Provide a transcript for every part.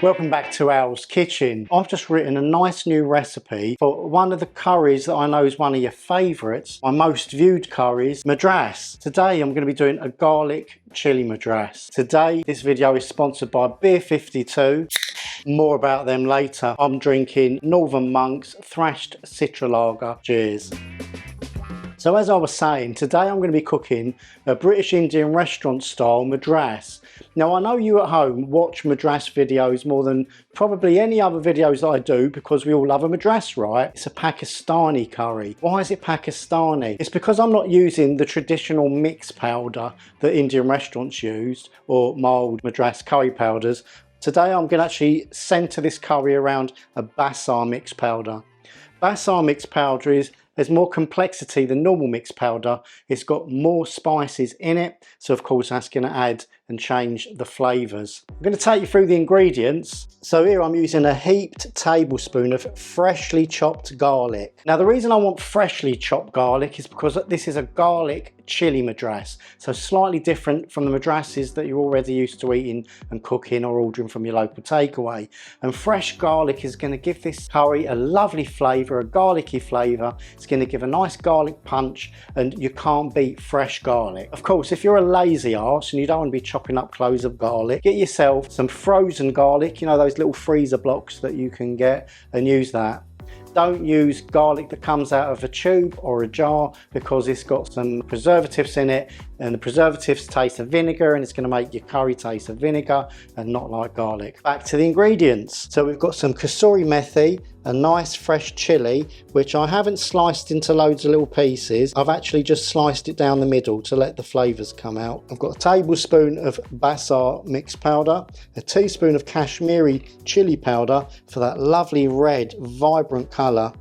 Welcome back to Al's Kitchen. I've just written a nice new recipe for one of the curries that I know is one of your favourites, my most viewed curries, Madras. Today I'm going to be doing a garlic chili Madras. Today this video is sponsored by Beer 52. More about them later. I'm drinking Northern Monk's Thrashed Citra Lager. Cheers. So as I was saying, today I'm going to be cooking a British Indian restaurant style Madras. Now I know you at home watch Madras videos more than probably any other videos that I do because we all love a Madras, right? It's a Pakistani curry. Why is it Pakistani? It's because I'm not using the traditional mix powder that Indian restaurants use or mild Madras curry powders. Today I'm going to actually centre this curry around a Bassar mix powder. Bassar mix powder there's more complexity than normal mixed powder. It's got more spices in it, so of course that's going to add and change the flavours. I'm going to take you through the ingredients. So here I'm using a heaped tablespoon of freshly chopped garlic. Now the reason I want freshly chopped garlic is because this is a garlic chili Madras, so slightly different from the Madrases that you're already used to eating and cooking or ordering from your local takeaway. And fresh garlic is going to give this curry a lovely flavour, a garlicky flavour. It's going to give a nice garlic punch, and you can't beat fresh garlic. Of course, if you're a lazy arse and you don't want to be chopping up cloves of garlic, get yourself some frozen garlic, you know, those little freezer blocks that you can get, and use that. Don't use garlic that comes out of a tube or a jar because it's got some preservatives in it, and the preservatives taste of vinegar, and it's going to make your curry taste of vinegar and not like garlic. Back to the ingredients. So we've got some Kashmiri methi, a nice fresh chilli, which I haven't sliced into loads of little pieces. I've actually just sliced it down the middle to let the flavours come out. I've got a tablespoon of Bassar mix powder, a teaspoon of Kashmiri chili powder for that lovely red, vibrant colour,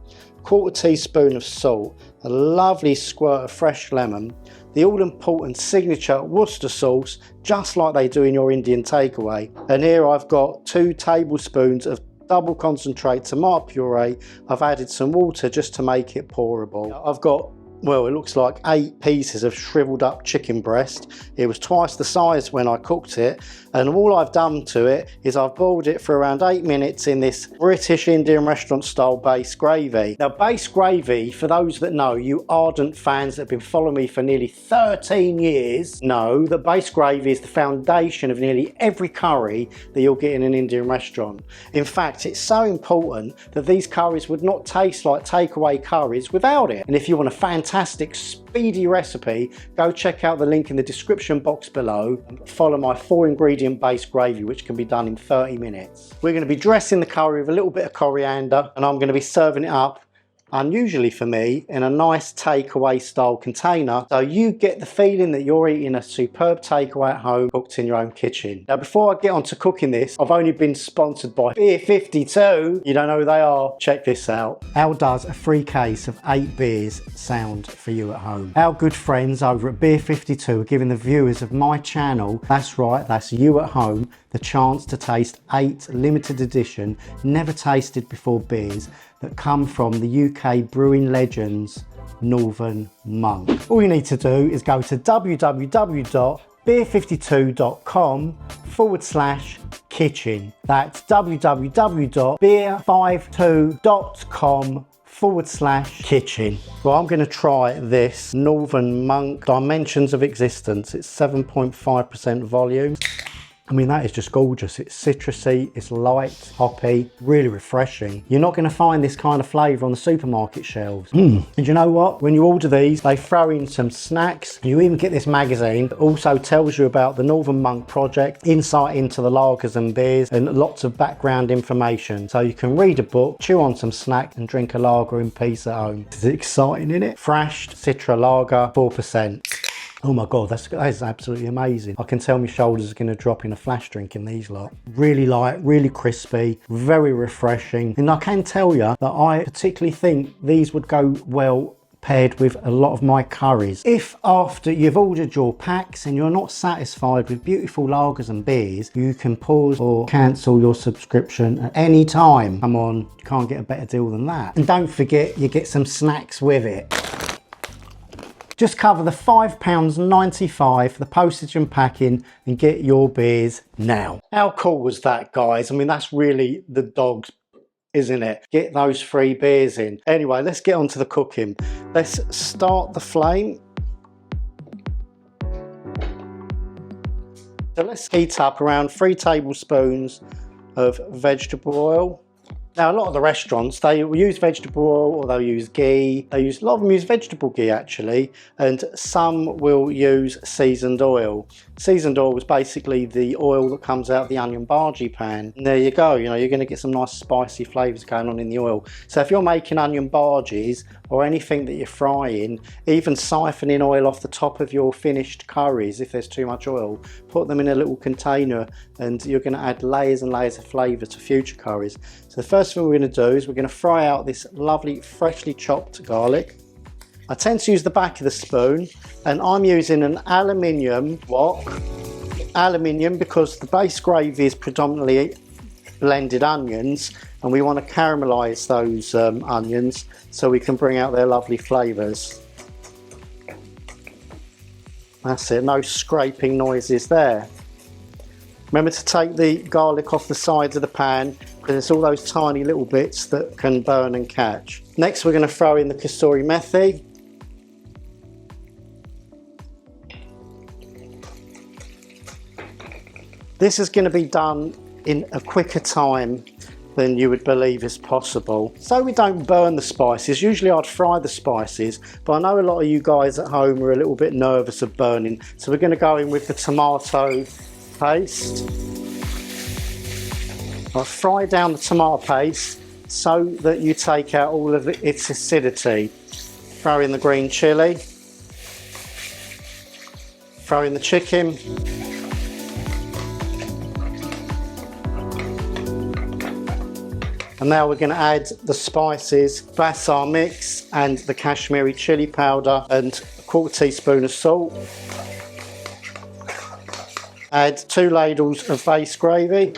quarter teaspoon of salt, a lovely squirt of fresh lemon, the all-important signature Worcester sauce, just like they do in your Indian takeaway. And here I've got 2 tablespoons of double concentrate tomato puree. I've added some water just to make it pourable. I've got, well, it looks like 8 pieces of shriveled up chicken breast. It was twice the size when I cooked it, and all I've done to it is I've boiled it for around 8 minutes in this British Indian restaurant style base gravy. Now base gravy, for those that know, you ardent fans that have been following me for nearly 13 years, know that base gravy is the foundation of nearly every curry that you'll get in an Indian restaurant. In fact, it's so important that these curries would not taste like takeaway curries without it. And if you want a fantastic speedy recipe, go check out the link in the description box below and follow my 4 ingredient base gravy, which can be done in 30 minutes. We're going to be dressing the curry with a little bit of coriander, and I'm going to be serving it up, unusually for me, in a nice takeaway style container, so you get the feeling that you're eating a superb takeaway at home cooked in your own kitchen. Now before I get on to cooking this, I've only been sponsored by Beer 52. You don't know who they are? Check this out. Al does a free case of 8 beers sound for you at home. Our good friends over at Beer 52 are giving the viewers of my channel, that's right, that's you at home, the chance to taste 8 limited edition, never tasted before beers that come from the UK brewing legends Northern Monk. All you need to do is go to www.beer52.com/kitchen. That's www.beer52.com/kitchen. Well, I'm going to try this Northern Monk Dimensions of Existence. It's 7.5% volume. I mean, that is just gorgeous. It's citrusy, it's light, hoppy, really refreshing. You're not going to find this kind of flavour on the supermarket shelves. And you know what? When you order these, they throw in some snacks. You even get this magazine that also tells you about the Northern Monk project, insight into the lagers and beers, and lots of background information. So you can read a book, chew on some snack, and drink a lager in peace at home. Is it exciting, isn't it? Thrashed Citra Lager, 4%. Oh my God, that is absolutely amazing. I can tell my shoulders are going to drop in a flash drinking these lot. Really light, really crispy, very refreshing. And I can tell you that I particularly think these would go well paired with a lot of my curries. If after you've ordered your packs and you're not satisfied with beautiful lagers and beers, you can pause or cancel your subscription at any time. Come on, you can't get a better deal than that. And don't forget, you get some snacks with it. Just cover the £5.95 for the postage and packing and get your beers now. How cool was that, guys? I mean, that's really the dogs, isn't it? Get those 3 beers in. Anyway, let's get on to the cooking. Let's start the flame. So let's heat up around 3 tablespoons of vegetable oil. Now, a lot of the restaurants, they will use vegetable oil or they'll use ghee. A lot of them use vegetable ghee actually, and some will use seasoned oil. Seasoned oil is basically the oil that comes out of the onion bhaji pan. And there you go, you know, you're going to get some nice spicy flavours going on in the oil. So if you're making onion bhajis or anything that you're frying, even siphoning oil off the top of your finished curries, if there's too much oil, put them in a little container and you're going to add layers and layers of flavour to future curries. So the first thing we're going to do is we're going to fry out this lovely freshly chopped garlic. I tend to use the back of the spoon, and I'm using an aluminium wok. Aluminium because the base gravy is predominantly blended onions, and we want to caramelise those onions so we can bring out their lovely flavours. That's it, no scraping noises there. Remember to take the garlic off the sides of the pan, because it's all those tiny little bits that can burn and catch. Next we're going to throw in the Kasuri methi. This is going to be done in a quicker time than you would believe is possible. So we don't burn the spices. Usually I'd fry the spices, but I know a lot of you guys at home are a little bit nervous of burning. So we're going to go in with the tomato paste. I'll fry down the tomato paste so that you take out all of its acidity. Throw in the green chilli. Throw in the chicken. And now we're going to add the spices, Bassar Mix and the Kashmiri chili powder and a 1/4 teaspoon of salt. Add 2 ladles of base gravy.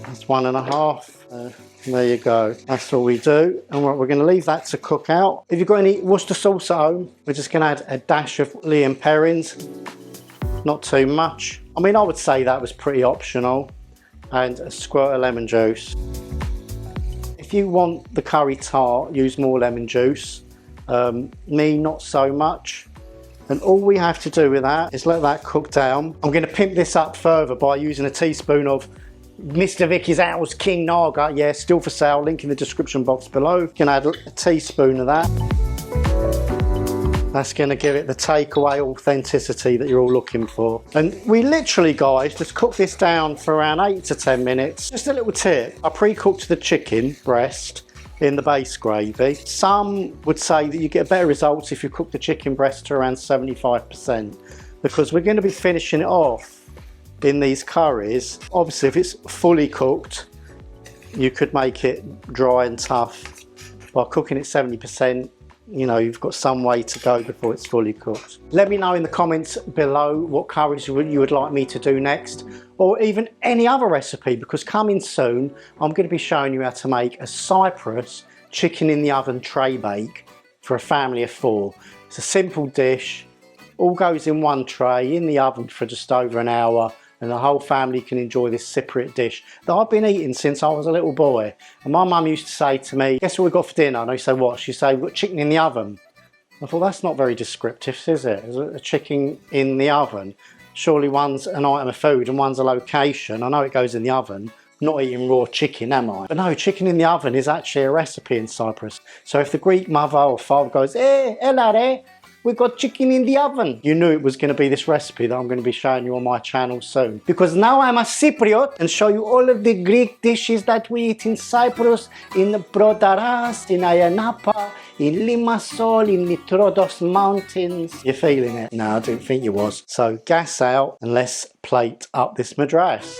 That's 1.5. There you go. That's all we do. And we're going to leave that to cook out. If you've got any Worcester sauce at home, we're just going to add a dash of Lea and Perrins. Not too much. I mean, I would say that was pretty optional. And a squirt of lemon juice. If you want the curry tart, use more lemon juice. Me, not so much. And all we have to do with that is let that cook down. I'm going to pimp this up further by using a teaspoon of Mr. Vicky's Owl's King Naga. Yeah, still for sale, link in the description box below. You can add a teaspoon of that. That's going to give it the takeaway authenticity that you're all looking for. And we literally, guys, just cook this down for around 8 to 10 minutes. Just a little tip, I pre-cooked the chicken breast in the base gravy. Some would say that you get better results if you cook the chicken breast to around 75%, because we're going to be finishing it off in these curries. Obviously, if it's fully cooked, you could make it dry and tough. By cooking it 70%, you know, you've got some way to go before it's fully cooked. Let me know in the comments below what curries you would like me to do next, or even any other recipe, because coming soon I'm going to be showing you how to make a Cyprus chicken in the oven tray bake for a family of 4. It's a simple dish, all goes in one tray in the oven for just over an hour, and the whole family can enjoy this Cypriot dish that I've been eating since I was a little boy. And my mum used to say to me, guess what we got for dinner? And I say, what? She'd say, we've got chicken in the oven. I thought, that's not very descriptive, is it? Is it a chicken in the oven? Surely one's an item of food and one's a location. I know it goes in the oven. I'm not eating raw chicken, am I? But no, chicken in the oven is actually a recipe in Cyprus. So if the Greek mother or father goes, hello there, we got chicken in the oven, you knew it was going to be this recipe that I'm going to be showing you on my channel soon. Because now I'm a Cypriot and show you all of the Greek dishes that we eat in Cyprus, in Prodaras, in Ayia Napa, in Limassol, in the Troodos Mountains. You're feeling it? No, I didn't think you was. So gas out and let's plate up this madras.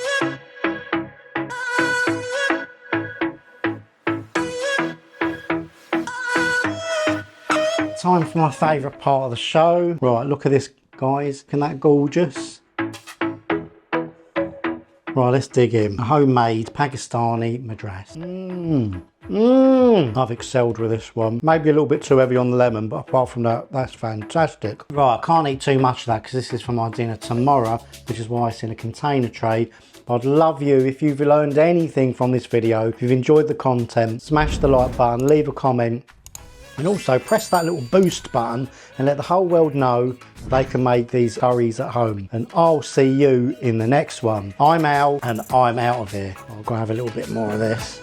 Time for my favourite part of the show. Right, look at this, guys. Isn't that gorgeous? Right, let's dig in. A homemade Pakistani madras. I've excelled with this one. Maybe a little bit too heavy on the lemon, but apart from that, that's fantastic. Right, I can't eat too much of that because this is for my dinner tomorrow, which is why it's in a container tray. But I'd love you if you've learned anything from this video, if you've enjoyed the content, smash the like button, leave a comment, and also press that little boost button and let the whole world know they can make these curries at home. And I'll see you in the next one. I'm Al and I'm out of here. I'll go have a little bit more of this.